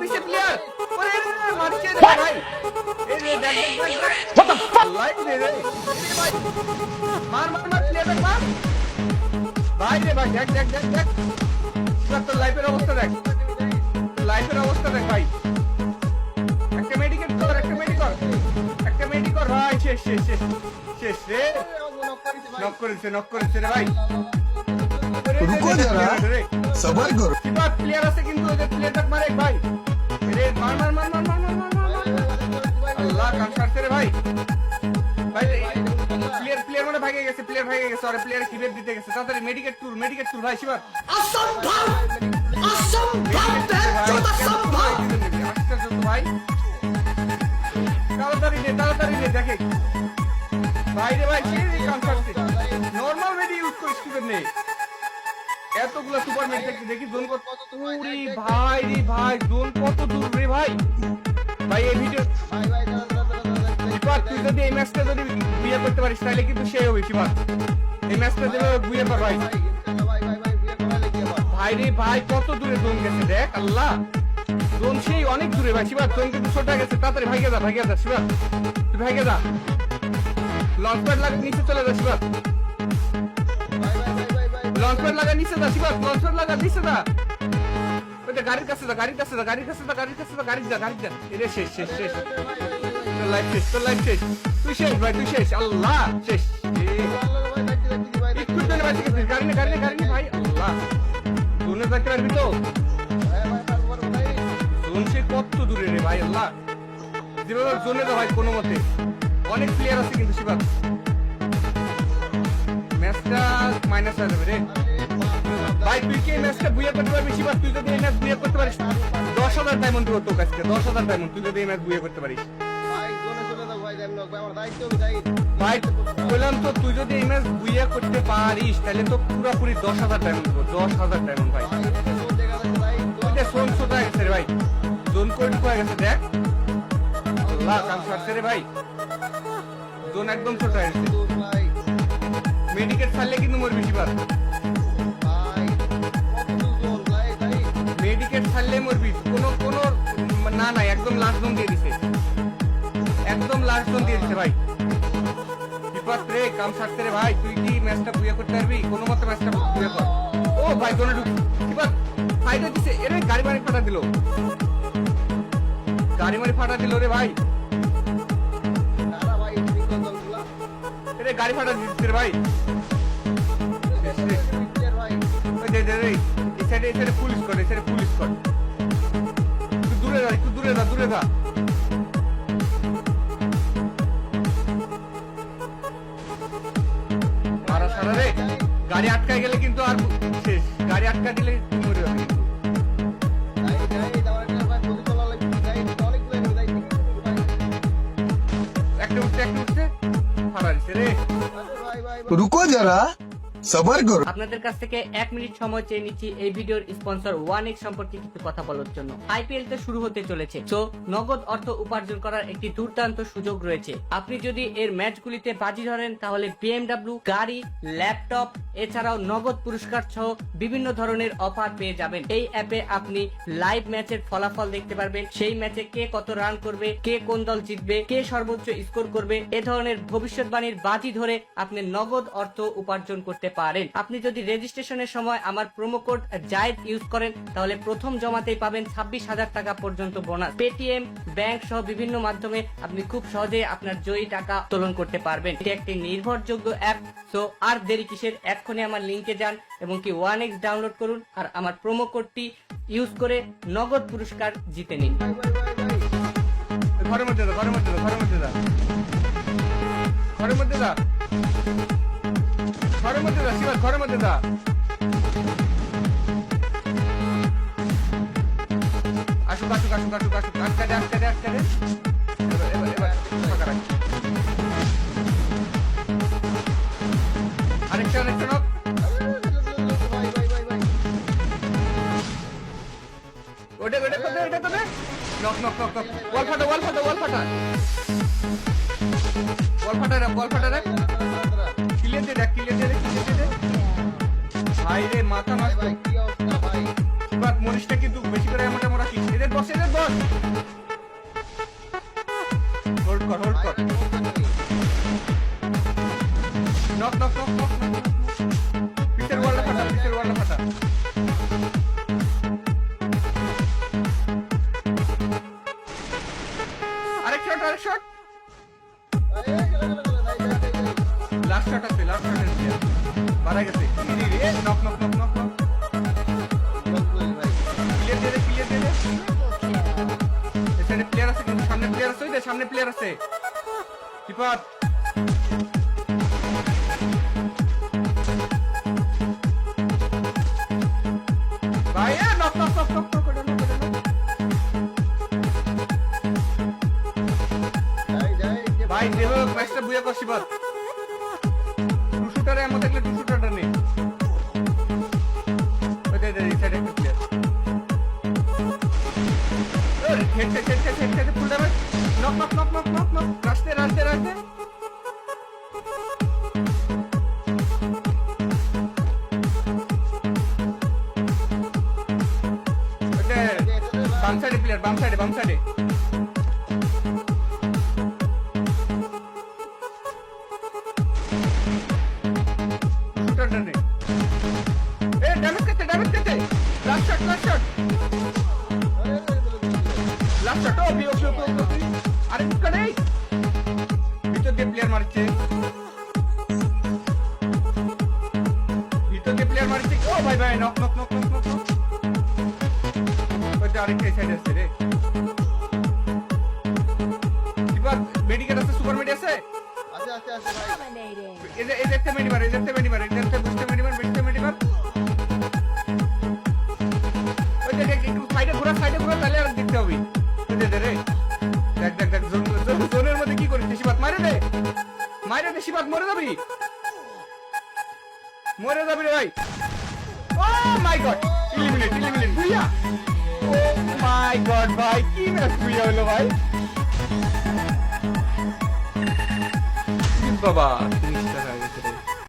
পিছে প্লেয়ার ওরে মারছে রে ভাই এই রে দেখ what the fuck লাইট রে মার মার মার প্লেয়ার মার ভাই রে ভাই দেখ দেখ দেখ দেখ তোর লাইফের অবস্থা দেখ লাইফের অবস্থা দেখ ভাই একটা মেডিকেট কর একটা মেডিকেট কর ভাই শেষ শেষ শেষ শেষ রে নক করেছে রে ভাই रुको जरा सबर करो কিবা প্লেয়ার আছে কিন্তু ওদের প্লেয়ারটা মারে ভাই রে মার মার মার মার মার মার আল্লাহ কাম করতে রে ভাই ভাই প্লেয়ার মানে ভাগে গেছে আরে প্লেয়ার কিবেট দিতে গেছে তাড়াতাড়ি মেডিকেট টুর ভাই শিবা অসম্ভব ভাই তাড়াতাড়ি দেখে ভাই রে ভাই সেই কাম করতে নরমাল মেডি ইউজ করিস স্টুডেন্ট নেই এতগুলো সুপার মেডি দেখি জোন কত পুরি ভাই রে ভাই জোন কত দূর রে ভাই এই ভিডিও শিবা তুই যদি এই ম্যাচটা যদি বিয়ে করতে পারিস তাহলে কিন্তু সেই হবে শিবা এই ম্যাচটা যদি বিয়ে কর ভাই রে ভাই কত দূরে জোন গেছে দেখ আল্লাহ জোন সেই অনেক দূরে ভাই শিবা জোন কিন্তু ছোট গেছে তাড়াতাড়ি ভাইগে যা শিবা তুই ভাইগে যা লঞ্চ প্যাড লাগা নিচে চলে যা শিবা লঞ্চ প্যাড লাগা নিচে যা শিবা লঞ্চ প্যাড লাগা নিচে যা ওই গাড়ির কাছে যা গাড়ি যা এরে শেষ তোর লাইফ শেষ তুই শেষ ভাই তুই শেষ আল্লাহ শেষ একটু জন্য বাঁচে গেছিস গাড়ি নে ভাই আল্লাহ জোনে যাইতে পারবি তো জোন সে কত দূরে রে ভাই আল্লাহ যেভাবে জোনে যা ভাই কোনো মতে অনেক প্লেয়ার আছে কিন্তু শিবা ম্যাচটা মাইনাস হয়ে যাবে রে ভাই তুই কি ম্যাচটা বুয়া করতে পারবি শিবা তুই যদি এই ম্যাচ বুয়া করতে পারিস 10,000 ডায়মন্ড দিব তোর কাছে 10,000 ডায়মন্ড তুই যদি এই ম্যাচ বুয়া করতে পারিস ভাই বললাম তো তুই যদি এই ম্যাচ বুয়া করতে পারিস তাহলে তো পুরোপুরি 10,000 ডায়মন্ড দিব 10,000 ডায়মন্ড ভাই তুই সোন ছোট হয়ে গেছে রে ভাই জোন কোড হয়ে গেছে দেখ আল্লাহ কাম করছে রে ভাই জোন একদম ছোট হয়ে গেছে মেডিকেট ছাড়লে কিন্তু মরবি শিবা মেডিকেট ছাড়লে মরবি কোনো না একদম লাস্ট জোন দিয়ে দিছে ভাই বিপদ রে কাম ছাড়তে রে ভাই তুই কি ম্যাচটা বুয়া করতে পারবি কোনো মতে ম্যাচটা বুয়া কর ও ভাই জোনে ঢুক বিপদ ফাইটা দিছে এরে গাড়ি মারি ফাটা দিল রে ভাই এরে গাড়ি ফাটা দিচ্ছে রে ভাই এই সাইডে পুলিশ কর তুই দূরে যা মারা সারা রে গাড়ি আটকায় গেলে কিন্তু আর শেষ গাড়ি আটকা দিলে মরে যাবে একটা উঠছে ফাটা দিচ্ছে রে रुको जरा सबर करो আপনাদের কাছ থেকে 1 মিনিট সময় চেয়ে নিচ্ছি এই ভিডিওর স্পন্সর 1x সম্পর্কে কিছু কথা বলার জন্য। আইপিএল তো শুরু হতে চলেছে, তো নগদ অর্থ উপার্জন করার একটি দুর্দান্ত সুযোগ রয়েছে। আপনি যদি এর ম্যাচগুলিতে বাজি ধরেন তাহলে BMW, গাড়ি, ল্যাপটপ এছাড়াও নগদ পুরস্কার সহ বিভিন্ন ধরনের অফার পেয়ে যাবেন। এই অ্যাপে আপনি লাইভ ম্যাচের ফলাফল দেখতে পারবেন, সেই ম্যাচে কে কত রান করবে, কে কোন দল জিতবে, কে সর্বোচ্চ স্কোর করবে, এ ধরনের ভবিষ্যৎবাণীর বাজি ধরে আপনি নগদ অর্থ উপার্জন করতে পারেন। আপনি যদি রেজিস্ট্রেশনের সময় আমার প্রোমো কোড জায়েদ ইউজ করেন তাহলে প্রথম জমাতেই পাবেন 26,000 টাকা পর্যন্ত বোনাস। পেটিএম, ব্যাংক সহ বিভিন্ন মাধ্যমে আপনি খুব সহজে আপনার জয়ী টাকা উত্তোলন করতে পারবেন। এটি একটি নির্ভরযোগ্য অ্যাপ, সো আর দেরি কিসের, এক্ষুনি আমার লিংকে যান এবং কি 1x ডাউনলোড করুন আর আমার প্রোমো কোডটি ইউজ করে নগদ পুরস্কার জিতে নিন। ঘরের মধ্যে যা আসুক আটকা দে আরেকটা ওটা নক বল ফাটা ক্লিয়ার দে ভাই রে মাথা নষ্ট ভাই মরিসটা কিন্তু বেশি করে এমন রাখিস এদের বসে আরেক শট লাস্ট শট আছে লাস্ট শট আছে মারা গেছে knock knock knock knock knock clear দে এখানে প্লেয়ার আছে কিন্তু সামনে প্লেয়ার আছে ওই দে সামনে প্লেয়ার আছে কিপার ভাই knock knock knock knock knock করে ভাই দেব ম্যাচটা বুয়া করছি বাদ টু শুটারে এমন দেখলে টু শুটারটা নেই ওই দে এই সাইডে একটা player head full damage knock knock knock knock knock knock রাস্তে বাম সাইডে প্লেয়ার বাম সাইডে শুটারটা নেই ড্যামেজ করতে লাস্ট শট ও ভিও আরে বুকা নেই ভিতর দিয়ে প্লেয়ার মারছে ও ভাই নক ওইটা আরেকটা সাইড আছে রে এবার মেডিকেল আছে সুপার মেডি আছে এই যে একটা মেডিবার ওই যে একটু সাইডে ঘোরা তাহলে আর দেখতে হবে দে রে দেখ জোনের মধ্যে কি করিস শিবাত মারে দে শিবাত মরে যাবি রে ভাই ও মাই গড ইলিমিনেট বুইয়া ও মাই গড ভাই কি ম্যাচ বুইয়া হলো ভাই বাবা তুমি